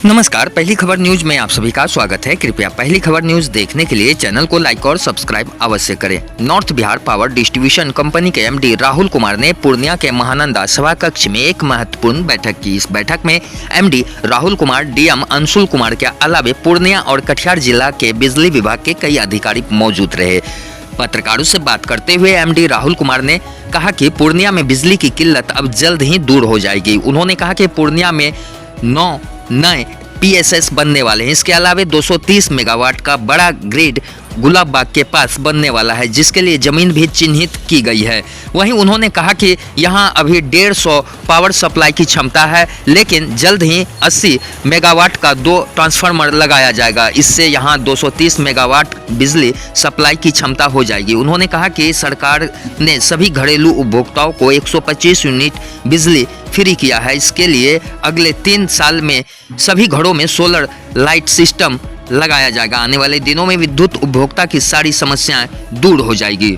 नमस्कार, पहली खबर न्यूज में आप सभी का स्वागत है। कृपया पहली खबर न्यूज देखने के लिए चैनल को लाइक और सब्सक्राइब अवश्य करें। North Bihar power distribution company के एमडी राहुल कुमार ने पूर्णिया के महानंदा सभा कक्ष में एक महत्वपूर्ण बैठक की। इस बैठक में एमडी राहुल कुमार, डीएम अंशुल कुमार के अलावे पूर्णिया और कटिहार जिला के बिजली विभाग के कई अधिकारी मौजूद रहे। पत्रकारों से बात करते हुए एमडी राहुल कुमार ने कहा कि पूर्णिया में बिजली की किल्लत अब जल्द ही दूर हो जाएगी। उन्होंने कहा कि पूर्णिया में 9 नए पीएसएस बनने वाले हैं। इसके अलावा 230 मेगावाट का बड़ा ग्रिड गुलाब बाग के पास बनने वाला है, जिसके लिए जमीन भी चिन्हित की गई है। वहीं उन्होंने कहा कि यहां अभी 150 पावर सप्लाई की क्षमता है, लेकिन जल्द ही 80 मेगावाट का 2 ट्रांसफार्मर लगाया जाएगा। इससे यहां 230 मेगावाट बिजली सप्लाई की क्षमता हो जाएगी। उन्होंने कहा कि सरकार ने सभी घरेलू उपभोक्ताओं को 125 यूनिट बिजली फ्री किया है। इसके लिए अगले 3 साल में सभी घरों में सोलर लाइट सिस्टम लगाया जाएगा। आने वाले दिनों में विद्युत उपभोक्ता की सारी समस्याएं दूर हो जाएगी।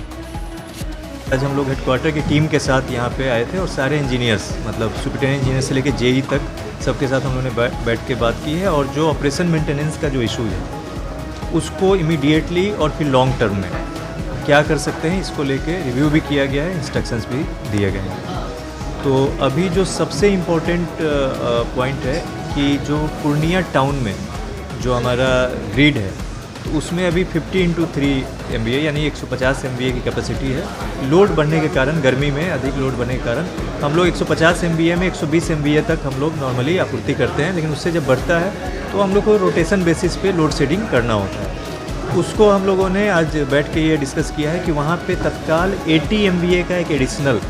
आज हम लोग हेडक्वार्टर की टीम के साथ यहाँ पे आए थे और सारे इंजीनियर्स, मतलब सुपरिटेंडेंट इंजीनियर से लेकर जेई तक सबके साथ हम लोगों ने बैठ के बात की है। और जो ऑपरेशन मेंटेनेंस का जो इशू है उसको इमीडिएटली और फिर लॉन्ग टर्म में क्या कर सकते हैं, इसको लेके रिव्यू भी किया गया है, इंस्ट्रक्शंस भी दिए गए हैं। तो अभी जो सबसे इम्पोर्टेंट पॉइंट है कि जो पूर्णिया टाउन में जो हमारा ग्रिड है तो उसमें अभी 50x3 MVA यानी 150 MVA की कैपेसिटी है। लोड बढ़ने के कारण, गर्मी में अधिक लोड बढ़ने के कारण हम लोग 150 MVA में 120 MVA तक हम लोग नॉर्मली आपूर्ति करते हैं, लेकिन उससे जब बढ़ता है तो हम लोग को रोटेशन बेसिस पे लोड शेडिंग करना होता है। उसको हम लोगों ने आज बैठ के ये डिस्कस किया है कि वहाँ पे तत्काल 80 MVA का एक एडिशनल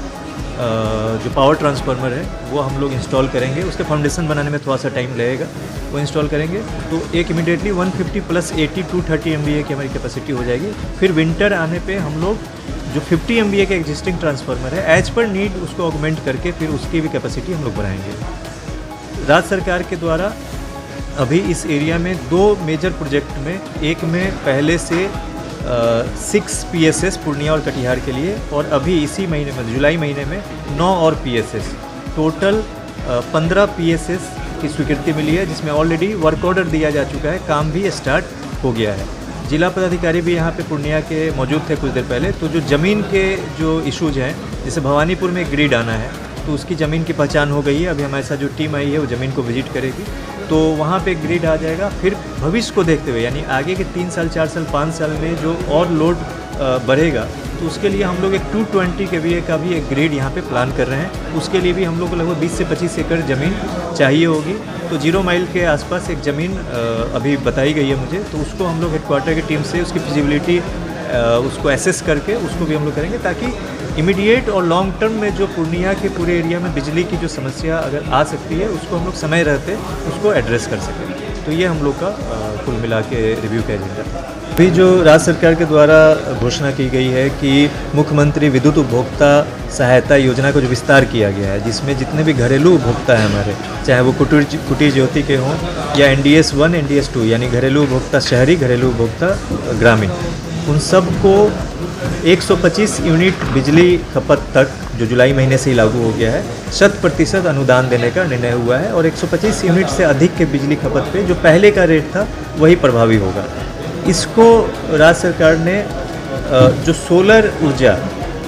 जो पावर ट्रांसफार्मर है वो हम लोग इंस्टॉल करेंगे। उसके फाउंडेशन बनाने में थोड़ा सा टाइम लगेगा, वो इंस्टॉल करेंगे तो एक इमीडिएटली 150 + 80 230 MVA की हमारी कैपेसिटी हो जाएगी। फिर विंटर आने पे हम लोग जो 50 MVA के एग्जिस्टिंग ट्रांसफार्मर है एज पर नीड उसको ऑगमेंट करके फिर उसकी भी कैपेसिटी हम लोग बढ़ाएंगे। राज्य सरकार के द्वारा अभी इस एरिया में 2 मेजर प्रोजेक्ट में, एक में पहले से 6 PSS पूर्णिया और कटिहार के लिए, और अभी इसी महीने में जुलाई महीने में 9 और PSS, टोटल 15 PSS की स्वीकृति मिली है, जिसमें ऑलरेडी वर्क ऑर्डर दिया जा चुका है, काम भी स्टार्ट हो गया है। जिला पदाधिकारी भी यहाँ पे पूर्णिया के मौजूद थे कुछ देर पहले। तो जो ज़मीन के जो इश्यूज हैं, जैसे भवानीपुर में ग्रिड आना है तो उसकी ज़मीन की पहचान हो गई है। अभी हमारे साथ जो टीम आई है वो ज़मीन को विजिट करेगी तो वहाँ पे ग्रिड आ जाएगा। फिर भविष्य को देखते हुए यानी आगे के 3 साल 4 साल 5 साल में जो और लोड बढ़ेगा तो उसके लिए हम लोग एक 220 kVA का भी एक ग्रिड यहाँ पे प्लान कर रहे हैं। उसके लिए भी हम लोग को लगभग 20 से 25 एकड़ ज़मीन चाहिए होगी। तो 0 माइल के आसपास एक ज़मीन अभी बताई गई है मुझे, तो उसको हम लोग हेडक्वार्टर की टीम से उसकी फिजिबिलिटी उसको एसेस करके उसको भी हम लोग करेंगे, ताकि इमीडिएट और लॉन्ग टर्म में जो पूर्णिया के पूरे एरिया में बिजली की जो समस्या अगर आ सकती है उसको हम लोग समय रहते उसको एड्रेस कर सकें। तो ये हम लोग का कुल मिला के रिव्यू का एजेंडा है। अभी जो राज्य सरकार के द्वारा घोषणा की गई है कि मुख्यमंत्री विद्युत उपभोक्ता सहायता योजना को जो विस्तार किया गया है, जिसमें जितने भी घरेलू उपभोक्ता हैं हमारे, चाहे वो कुटीर ज्योति के हों या NDS 1 NDS 2 यानी घरेलू उपभोक्ता शहरी, घरेलू उपभोक्ता ग्रामीण, उन सब को 125 यूनिट बिजली खपत तक, जो जुलाई महीने से ही लागू हो गया है, 100% अनुदान देने का निर्णय हुआ है। और 125 यूनिट से अधिक के बिजली खपत पे जो पहले का रेट था वही प्रभावी होगा। इसको राज्य सरकार ने जो सोलर ऊर्जा,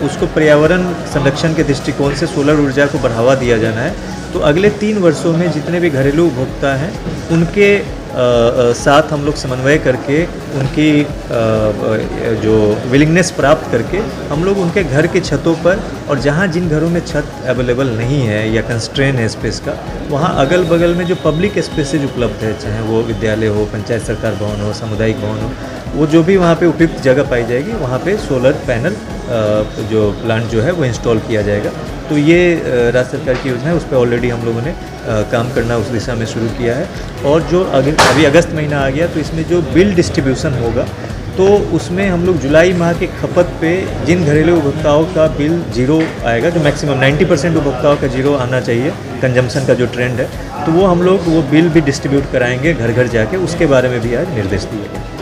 उसको पर्यावरण संरक्षण के दृष्टिकोण से सोलर ऊर्जा को बढ़ावा दिया जाना है। तो अगले 3 वर्षों में जितने भी घरेलू उपभोक्ता हैं उनके साथ हम लोग समन्वय करके उनकी जो विलिंगनेस प्राप्त करके हम लोग उनके घर के छतों पर, और जहाँ जिन घरों में छत अवेलेबल नहीं है या कंस्ट्रेन है स्पेस का, वहाँ अगल बगल में जो पब्लिक स्पेसेज उपलब्ध है, चाहे वो विद्यालय हो, पंचायत सरकार भवन हो, सामुदायिक भवन हो, वो जो भी वहाँ पे उपयुक्त जगह पाई जाएगी वहाँ पे सोलर पैनल जो प्लांट जो है वो इंस्टॉल किया जाएगा। तो ये राज्य सरकार की योजना है, उस पर ऑलरेडी हम लोगों ने काम करना उस दिशा में शुरू किया है। और जो अभी अगस्त महीना आ गया तो इसमें जो बिल डिस्ट्रीब्यूशन होगा तो उसमें हम लोग जुलाई माह के खपत पे जिन घरेलू उपभोक्ताओं का बिल 0 आएगा, जो मैक्सिमम 90% उपभोक्ताओं का 0 आना चाहिए, कंजम्पशन का जो ट्रेंड है, तो वो हम लोग वो बिल भी डिस्ट्रीब्यूट कराएंगे घर घर जाके। उसके बारे में भी आज निर्देश दिए गए।